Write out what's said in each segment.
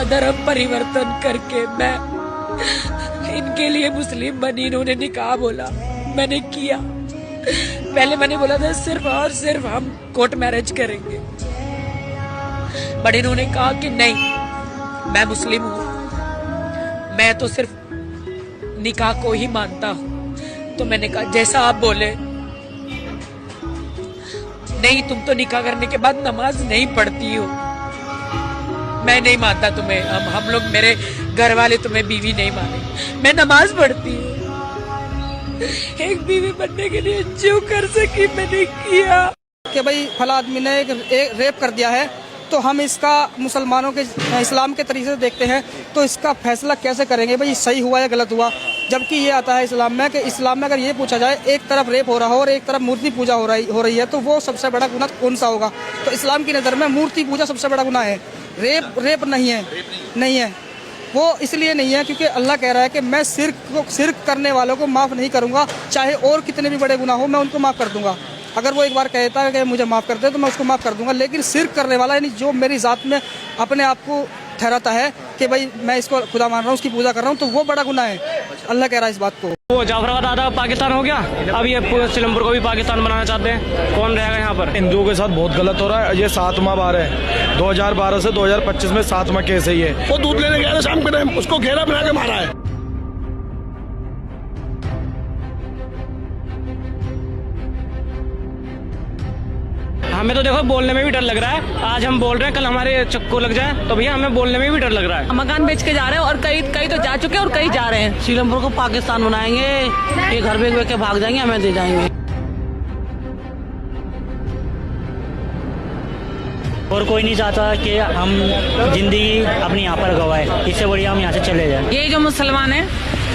धर्म परिवर्तन करके मैं इनके लिए मुस्लिम बनी। इन्होंने निकाह बोला, मैंने किया। पहले मैंने बोला था सिर्फ और सिर्फ हम कोर्ट मैरिज करेंगे, बट इन्होंने कहा कि नहीं, मैं मुस्लिम हूँ, मैं तो सिर्फ निकाह को ही मानता हूँ। तो मैंने कहा जैसा आप बोले। नहीं, तुम तो निकाह करने के बाद नमाज नहीं पढ़ती हो, मैं नहीं मानता तुम्हें। हम लोग, मेरे घर वाले तुम्हें बीवी नहीं माने, मैं नमाज पढ़ती हूँ। एक बीवी बनने के लिए जो कर सकी मैंने किया। कि भाई फला आदमी ने एक रेप कर दिया है, तो हम इसका मुसलमानों के इस्लाम के तरीके से देखते हैं, तो इसका फैसला कैसे करेंगे भाई सही हुआ या गलत हुआ। जबकि ये आता है इस्लाम में कि इस्लाम में अगर ये पूछा जाए एक तरफ रेप हो रहा हो और एक तरफ मूर्ति पूजा हो रही है, तो वो सबसे बड़ा गुनाह कौन सा होगा। तो इस्लाम की नज़र में मूर्ति पूजा सबसे बड़ा गुनाह है, रेप नहीं है। वो इसलिए नहीं है क्योंकि अल्लाह कह रहा है कि मैं शिर्क करने वालों को माफ़ नहीं करूँगा, चाहे और कितने भी बड़े गुनाह हो मैं उनको माफ़ कर दूंगा। अगर वो एक बार कहता है कि मुझे माफ़ कर दे तो मैं उसको माफ़ कर दूंगा, लेकिन शिर्क करने वाला यानी जो मेरी ज़ात में अपने आप को ठहराता है कि भाई मैं इसको खुदा मान रहा हूँ, उसकी पूजा कर रहा हूँ, तो वो बड़ा गुनाह है। अल्लाह कह रहा है इस बात को। वो जाफराबाद आधा पाकिस्तान हो गया, अब ये पूरे सिलमपुर को भी पाकिस्तान बनाना चाहते हैं। कौन रहेगा यहाँ पर? हिंदुओं के साथ बहुत गलत हो रहा है। ये 7वां बार है, 2012 से 2025 में 7वां केस है ये। वो दूध लेने गया था शाम के टाइम, उसको घेरा बना के मारा है। हमें तो देखो बोलने में भी डर लग रहा है। आज हम बोल रहे हैं, कल हमारे चक्को लग जाए तो भैया हमें बोलने में भी डर लग रहा है। मकान बेच के जा रहे हैं और कई तो जा चुके हैं और कई जा रहे हैं। सीलमपुर को पाकिस्तान बनाएंगे, ये घर बेच के भाग जाएंगे, हमें दे जाएंगे। और कोई नहीं चाहता कि हम जिंदगी अपनी यहाँ पर गवाए, इससे बढ़िया हम यहाँ से चले जाए। ये जो मुसलमान है,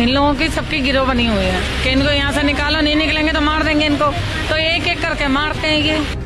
इन लोगों की सबकी गिरोह बनी हुई है कि इनको यहाँ से निकालो, नहीं निकलेंगे तो मार देंगे इनको। तो एक एक करके मारते हैं ये।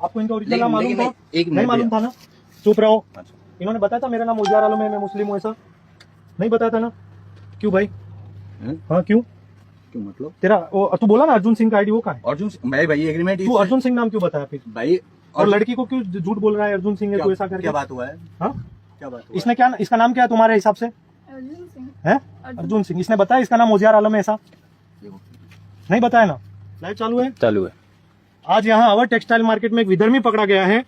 आपको इनका ओरिजिनल नाम मालूम था? नहीं मालूम था ना? चुप रहो। इन्होंने बताया था मेरा नाम उजियार आलम है, मैं मुस्लिम हूँ, ऐसा नहीं बताया था ना? क्यों भाई? हाँ क्यों मतलब तेरा तू बोला ना अर्जुन सिंह का आईडी वो कहाँ है? अर्जुन भाई एग्रीमेंट। तू अर्जुन सिंह नाम क्यों बताया फिर भाई? और लड़की को क्यों झूठ बोल रहा है अर्जुन सिंह है तो ऐसा करके? क्या बात हुआ है? हाँ क्या बात हुआ? इसने क्या, इसका नाम क्या है तुम्हारे हिसाब से? अर्जुन सिंह है अर्जुन सिंह। इसने बताया इसका नाम उजियार आलम है, ऐसा नहीं बताया ना? लाइव चालू है? चालू है। आज यहाँ अवर टेक्सटाइल मार्केट में एक विधर्मी पकड़ा गया है।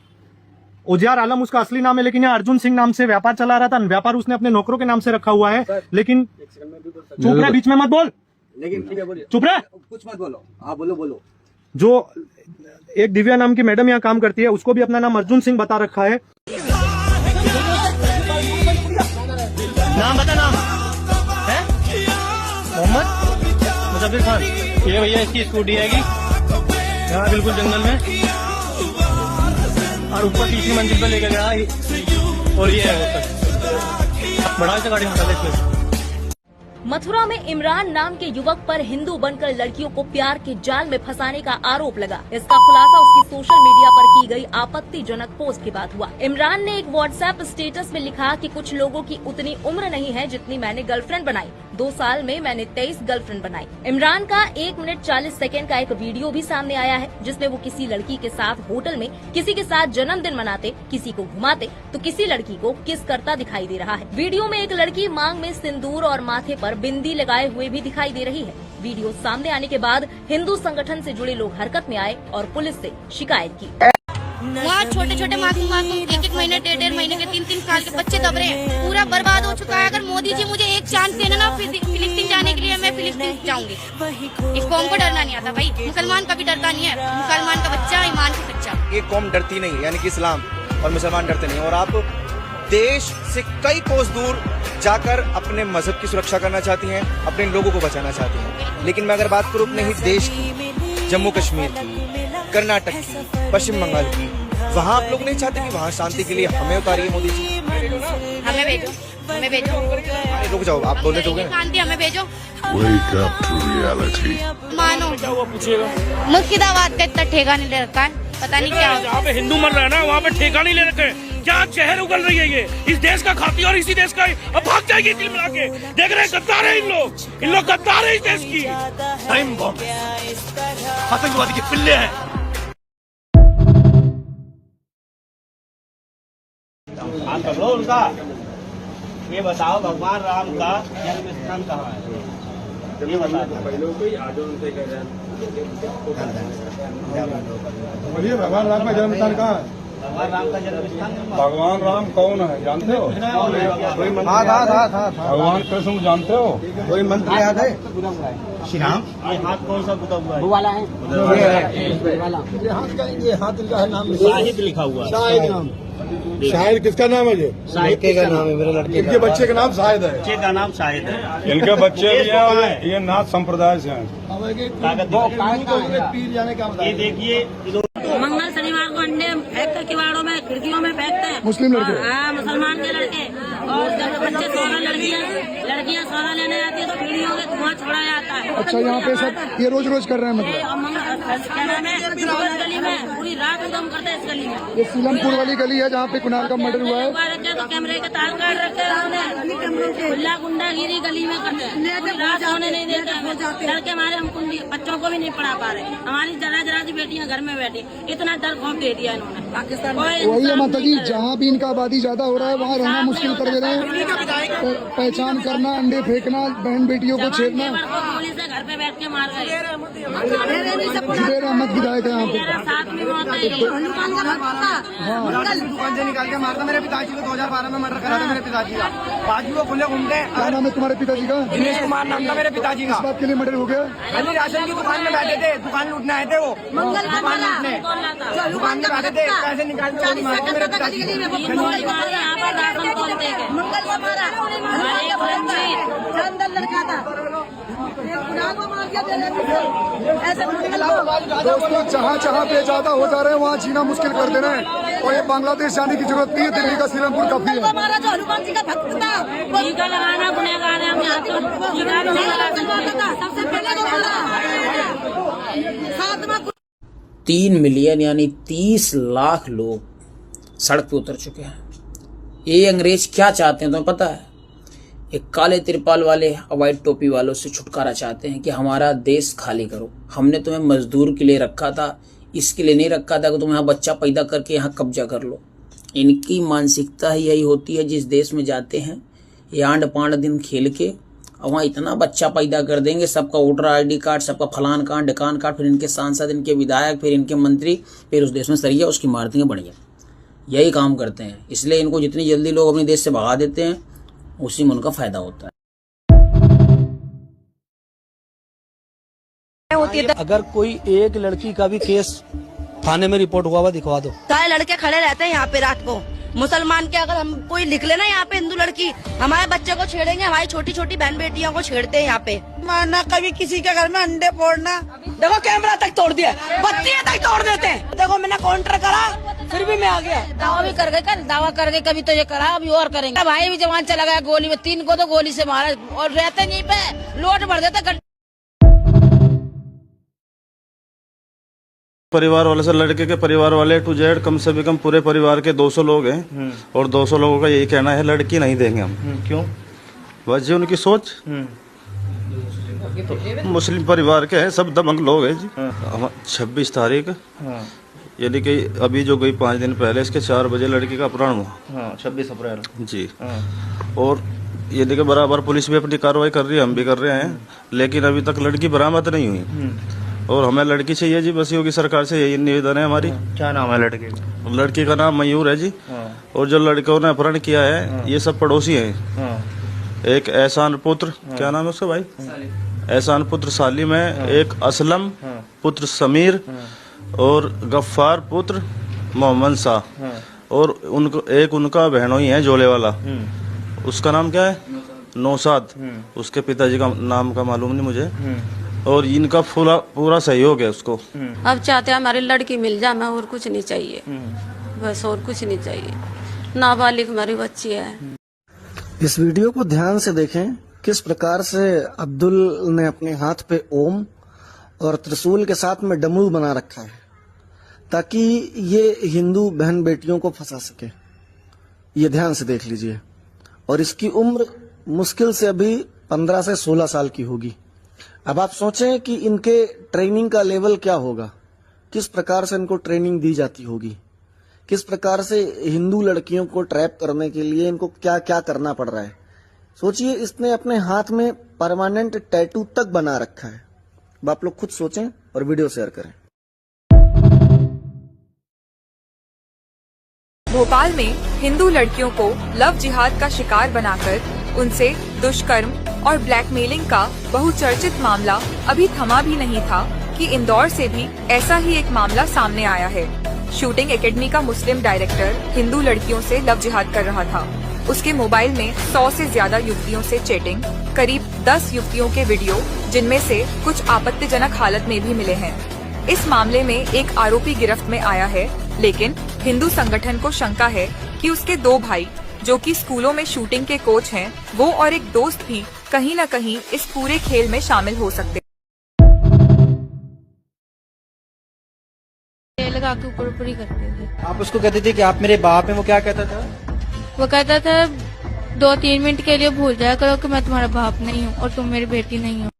उजियार आलम उसका असली नाम है, लेकिन यहाँ अर्जुन सिंह नाम से व्यापार चला रहा था। व्यापार उसने अपने नौकरों के नाम से रखा हुआ है। लेकिन चुप रहे, बीच में मत बोल। लेकिन ठीक है बोलिए। चुप रहे, कुछ मत बोलो। हाँ बोलो। जो एक दिव्या नाम की मैडम यहाँ काम करती है, उसको भी अपना नाम अर्जुन सिंह बता रखा है। नाम बता, नाम है मोहम्मद मुजफ्फर खान। ये भैया इसकी स्कूटी आएगी यहाँ बिल्कुल जंगल में, और ऊपर तीसरी मंजिल पे लेकर गया। और ये है बड़ा से गाड़ी में। मथुरा में इमरान नाम के युवक पर हिंदू बनकर लड़कियों को प्यार के जाल में फंसाने का आरोप लगा। इसका खुलासा उसकी सोशल मीडिया पर की गई आपत्तिजनक पोस्ट के बाद हुआ। इमरान ने एक व्हाट्सएप स्टेटस में लिखा कि कुछ लोगों की उतनी उम्र नहीं है जितनी मैंने गर्लफ्रेंड बनाई। 2 साल में मैंने 23 गर्लफ्रेंड बनाई। इमरान का 1 मिनट 40 सेकंड का एक वीडियो भी सामने आया है, जिसमें वो किसी लड़की के साथ होटल में किसी के साथ जन्मदिन मनाते, किसी को घुमाते तो किसी लड़की को किस करता दिखाई दे रहा है। वीडियो में एक लड़की मांग में सिंदूर और माथे पर बिंदी लगाए हुए भी दिखाई दे रही है। वीडियो सामने आने के बाद हिंदू संगठन से जुड़े लोग हरकत में आए और पुलिस से शिकायत की। वहाँ छोटे छोटे मासूम 1-1 महीने 1.5 महीने के 3-3 साल के बच्चे दब रहे हैं। पूरा बर्बाद हो चुका है। अगर मोदी जी मुझे एक चांस देना ना फिलिस्तीन जाने के लिए, मैं फिलिस्तीन जाऊंगी। इस कौम को डरना नहीं आता भाई, मुसलमान कभी डरता नहीं है। मुसलमान का बच्चा ईमान से सच्चा। ये कौम डरती नहीं, यानी कि इस्लाम और मुसलमान डरते नहीं। और आप देश से कई कोस दूर जाकर अपने मजहब की सुरक्षा करना चाहती हैं, अपने लोगों को बचाना चाहती हैं। लेकिन मैं अगर बात करूँ अपने ही देश की, जम्मू कश्मीर की, कर्नाटक की, पश्चिम बंगाल की, वहाँ आप लोग नहीं चाहते कि वहाँ शांति के लिए हमें उतारिए मोदी जी? हमें भेजो, हमें भेजो। अरे रुक जाओ, आप बोलने दोगे? शांति हमें भेजो। reality. मानो मुर्शिदाबाद का इतना ठेका नहीं ले रखा है, पता नहीं क्या जहाँ पे हिंदू मर रहा है ना, वहाँ पे ठेका नहीं ले रखे। क्या चेहरे उगल रही है ये, इस देश का खाती और इसी देश का अब भाग जाएगी दिल मिला के। देख रहे हैं गद्दार है इन लोग गद्दार है इस देश की। टाइम बॉम्ब, आतंकवादी के पिल्ले हैं। आप कर लो उनका, ये बताओ भगवान राम का जन्म स्थान कहाँ है? ये बताओ। बोलिए भगवान राम का जन्म स्थान कहाँ है? भगवान राम का जन्म स्थान भगवान राम कौन है जानते हो? भगवान कृष्ण जानते हो? कोई मंत्र याद है? श्री राम। ये हाथ कौन सा गुता हुआ है? वो वाला है। हाथ का ये हाथ इनका है नाम शाहिद लिखा हुआ है। शाहिद नाम। शाहिद किसका नाम है ये? लड़के का नाम है, मेरे लड़के इनके बच्चे का नाम शाहिद है। बच्चे का नाम शाहिद है। इनके बच्चे भी हैं और ये नाथ संप्रदाय से हैं। पीर जाने का ये देखिए, मंगल शनिवार को अंडे फेंक कर किवाड़ों में, खिड़कियों में फेंकते हैं मुस्लिम लड़के? हाँ, मुसलमान के लड़के। और जब बच्चे सोना लड़कियां सोना लेने आती है तो बीड़ियों के धुआं छोड़ा जाता है। अच्छा, यहाँ पे सब ये रोज रोज कर रहे हैं मतलब? क्या नाम है, इस गली में पूरी रात उदम करते हैं इस गली में। ये सीलमपुर वाली गली है जहाँ पे कुनाल का मर्डर हुआ है। तो कैमरे के तार काट रखे हैं उन्होंने, खुला गुंडागिरी गली में करते हैं, पूरी रात सोने नहीं देते हमें। लड़के हमारे हम कुंडी बच्चों को भी नहीं पढ़ा पा रहे, हमारी जरा जरा सी बेटियां घर में बैठी, इतना डर खौफ दे दिया इन्होंने पाकिस्तान। वही है माता जी, जहाँ भी इनका आबादी ज्यादा हो रहा है वहाँ रहना मुश्किल कर दे रहे हैं। पहचान करना, अंडे फेंकना, बहन बेटियों को छेड़ना। पुलिस से घर पे बैठ के मार गए। जुबैर अहमद विधायक है यहाँ पे। साथ में मौत है। दुकान से निकाल के मारता मेरे पिताजी को। 2012 में मर्डर करा था मेरे पिताजी का। बाजू वो खुले घूमते हैं। क्या नाम है तुम्हारे पिताजी का? दिनेश कुमार नाम था मेरे पिताजी का। इस बात के लिए मर्डर हो गया? अली राशन की दुकान में बैठे थे, दुकान लूटने आए थे वो। दुकान लूटने दुकान में बैठे थे, पैसे निकाल के मारते मेरे पिताजी को। यहाँ पर राशन तोलते हैं। दोस्तों, जहाँ जहाँ पे ज्यादा हो जा रहे हैं वहाँ जीना मुश्किल कर दे रहे हैं। और ये बांग्लादेश जाने की जरूरत नहीं है, दिल्ली का सीलमपुर काफी है। हमारा जो हनुमान जी का भक्त था, टीका लगाना गुनहगार है, हम यहाँ तो टीका नहीं लगा सकते। सबसे पहले 3 मिलियन यानी 30 लाख लोग सड़क पे उतर चुके हैं। ये अंग्रेज क्या चाहते हैं तुम्हें पता है? एक काले तिरपाल वाले व्हाइट टोपी वालों से छुटकारा चाहते हैं कि हमारा देश खाली करो। हमने तुम्हें मजदूर के लिए रखा था, इसके लिए नहीं रखा था कि तुम यहाँ बच्चा पैदा करके यहाँ कब्जा कर लो। इनकी मानसिकता ही यही होती है। जिस देश में जाते हैं ये आंड पांड दिन खेल के वहाँ इतना बच्चा पैदा कर देंगे, सबका वोटर ID कार्ड, सबका फलान कार्ड, ढकान कार्ड, फिर इनके सांसद, इनके विधायक, फिर इनके मंत्री, फिर उस देश में सरिया उसकी मार देंगे बढ़िया। यही काम करते हैं। इसलिए इनको जितनी जल्दी लोग अपने देश से भगा देते हैं उसी में उनका फायदा होता है। अगर कोई एक लड़की का भी केस थाने में रिपोर्ट हुआ दिखवा दो। सारे लड़के खड़े रहते हैं यहाँ पे रात को। मुसलमान के अगर हम कोई लिख लेना यहाँ पे हिंदू लड़की, हमारे बच्चे को छेड़ेंगे, हमारी छोटी छोटी बहन बेटियों को छेड़ते हैं यहाँ पे। मारना, कभी किसी के घर में अंडे फोड़ना। देखो कैमरा तक तोड़ दिया, बत्तियां तक तोड़ देते हैं। देखो मैंने काउंटर करा, फिर भी मैं आ गया। दावा भी कर गए, कल दावा कर गए, कभी तो ये करा, अभी और करेंगे। भाई भी जवान चला गया गोली में, 3 को तो गोली से मारा और रहते नहीं पे लोट भर देते। परिवार वाले से, लड़के के परिवार वाले टू जेड कम से कम पूरे परिवार के 200 लोग हैं और 200 लोगों का यही कहना है लड़की नहीं देंगे हम। क्यों? वजह उनकी सोच, मुस्लिम परिवार के हैं, सब दबंग लोग हैं जी। 26 तारीख यानी कि अभी जो गई 5 दिन पहले, इसके 4 बजे लड़की का अपहरण हुआ। 26 अप्रैल जी। और ये देखिए बराबर पुलिस भी अपनी कार्रवाई कर रही है, हम भी कर रहे हैं, लेकिन अभी तक लड़की बरामद नहीं हुई। और हमें लड़की चाहिए जी, बस योगी सरकार से यही निवेदन है हमारी। क्या नाम है लड़के का? लड़की का नाम मयूर है जी। और जो लड़कों ने अपहरण किया है ये सब पड़ोसी हैं। एक एहसान पुत्र, क्या नाम है उसका भाई? एहसान पुत्र सालिम है, एक असलम पुत्र समीर और गफ्फार पुत्र मोहम्मद शाह, और उनका बहनोई है जोले वाला, उसका नाम क्या है? नौशाद। उसके पिताजी का नाम का मालूम नहीं मुझे। और इनका पूरा सहयोग है उसको। अब चाहते हैं हमारी लड़की मिल जाए, हमें और कुछ नहीं चाहिए, बस और कुछ नहीं चाहिए। नाबालिग हमारी बच्ची है। इस वीडियो को ध्यान से देखें, किस प्रकार से अब्दुल ने अपने हाथ पे ओम और त्रिशूल के साथ में डमरू बना रखा है ताकि ये हिंदू बहन बेटियों को फंसा सके। ये ध्यान से देख लीजिए। और इसकी उम्र मुश्किल से अभी 15 से 16 साल की होगी। अब आप सोचें कि इनके ट्रेनिंग का लेवल क्या होगा, किस प्रकार से इनको ट्रेनिंग दी जाती होगी, किस प्रकार से हिंदू लड़कियों को ट्रैप करने के लिए इनको क्या क्या करना पड़ रहा है। सोचिए, इसने अपने हाथ में परमानेंट टैटू तक बना रखा है। अब आप लोग खुद सोचें और वीडियो शेयर करें। भोपाल में हिंदू लड़कियों को लव जिहाद का शिकार बनाकर उनसे दुष्कर्म और ब्लैकमेलिंग का बहुचर्चित मामला अभी थमा भी नहीं था कि इंदौर से भी ऐसा ही एक मामला सामने आया है। शूटिंग एकेडमी का मुस्लिम डायरेक्टर हिंदू लड़कियों से लव जिहाद कर रहा था। उसके मोबाइल में 100 से ज्यादा युवतियों से चैटिंग, करीब 10 युवतियों के वीडियो, जिनमें से कुछ आपत्तिजनक हालत में भी मिले हैं। इस मामले में एक आरोपी गिरफ्त में आया है, लेकिन हिंदू संगठन को शंका है कि उसके 2 भाई, जो कि स्कूलों में शूटिंग के कोच हैं, वो और एक दोस्त भी कहीं न कहीं इस पूरे खेल में शामिल हो सकते। लगा के ऊपर ऊपर ही करते थे। आप उसको कहते थे कि आप मेरे बाप हैं, वो क्या कहता था? वो कहता था 2-3 मिनट के लिए भूल जाया करो कि मैं तुम्हारा बाप नहीं हूँ और तुम मेरी बेटी नहीं हो।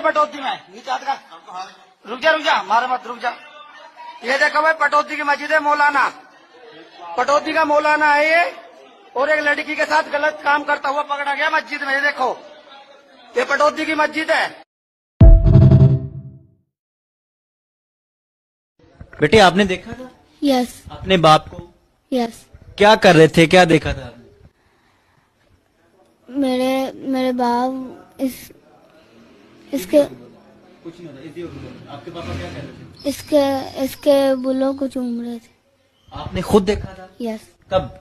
पटौदी में रुक जा मारा मत, रुक जा। ये देखो भाई, पटौदी की मस्जिद है, मौलाना, पटौदी का मौलाना है ये, और एक लड़की के साथ गलत काम करता हुआ पकड़ा गया मस्जिद में। ये देखो, ये पटौदी की मस्जिद है। बेटे, आपने देखा था? यस। अपने बाप को? यस। क्या कर रहे थे, क्या देखा था? मेरे बाप इसके कुछ नहीं होता। आपके पापा क्या कर रहे थे? इसके बुलों को चूम रहे थे। आपने खुद देखा था? यस। कब?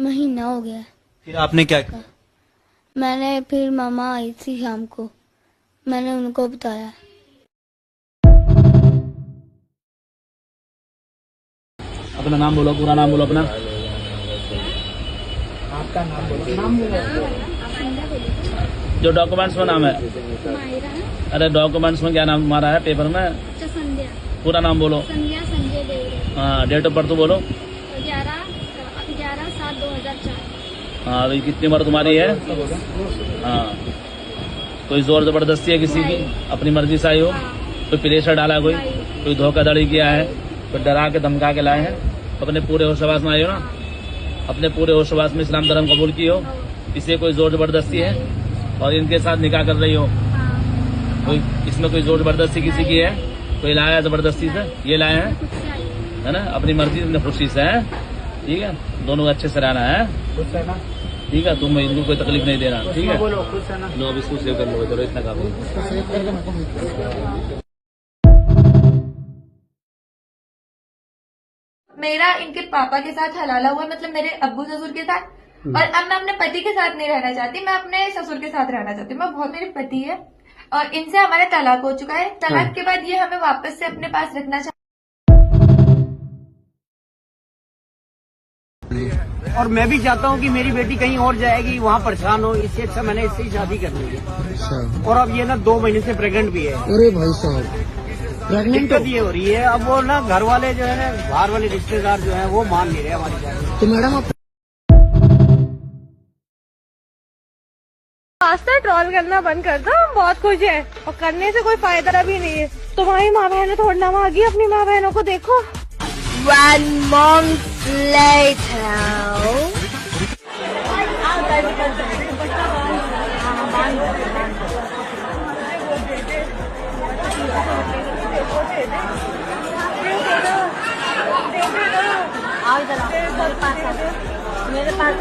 महीना हो गया। फिर आपने क्या किया? मैंने फिर मामा आई थी शाम को, मैंने उनको बताया। अपना नाम बोलो, पूरा नाम बोलो अपना। आपका नाम बोलो। जो डॉक्यूमेंट्स में नाम है। अरे डॉक्यूमेंट्स में क्या नाम तुम्हारा है पेपर में? संध्या। पूरा नाम बोलो। संध्या संजय देवरे। हाँ, डेट ऑफ बर्थ बोलो। 11/7/2004। हाँ, अभी कितनी उम्र तुम्हारी है? हाँ, कोई जोर जबरदस्ती है किसी की? अपनी मर्जी से आई हो? कोई प्रेशर डाला, कोई धोखाधड़ी किया है, कोई डरा के धमका के लाए हैं? अपने पूरे होशवास में आए हो ना? अपने पूरे होशवास में इस्लाम धर्म कबूल की हो? इसे कोई जोर जबरदस्ती है? और इनके साथ निकाह कर रही हो? कोई इसमें कोई जोर जबरदस्ती किसी की है? कोई लाया जबरदस्ती से? ये लाए हैं, है ना? अपनी मर्जी, अपनी खुशी से है। ठीक है, दोनों अच्छे से रहना है। ठीक है, तुम इनको कोई तकलीफ नहीं देना। ठीक है, लो अब इसको सेव कर लो। चलो इतना काम। मेरा इनके पापा के साथ हलाला हुआ, मतलब मेरे अब्बू ससुर के साथ। और अब मैं अपने पति के साथ नहीं रहना चाहती, मैं अपने ससुर के साथ रहना चाहती हूँ। मैं बहुत, मेरे पति है और इनसे हमारा तलाक हो चुका है। तलाक के बाद ये हमें वापस से अपने पास रखना चाहते। और मैं भी चाहता हूँ कि मेरी बेटी कहीं और जाएगी, वहाँ परेशान हो, इससे अच्छा मैंने इससे ही शादी कर ली है। और अब ये ना 2 महीने से प्रेग्नेंट भी है। अरे भाई साहब, दिक्कत ये हो रही है, अब वो ना घर वाले जो है, बाहर वाले रिश्तेदार जो है, वो मान नहीं रहे हमारी शादी। तो मैडम आप पास्ता ट्रोल करना बंद कर दो, हम बहुत खुश है और करने से कोई फायदा भी नहीं है। तुम्हारी माँ बहनें थोड़ा मांगी, अपनी माँ बहनों को देखो। 1 month later. आओ इधर आओ, मेरे पास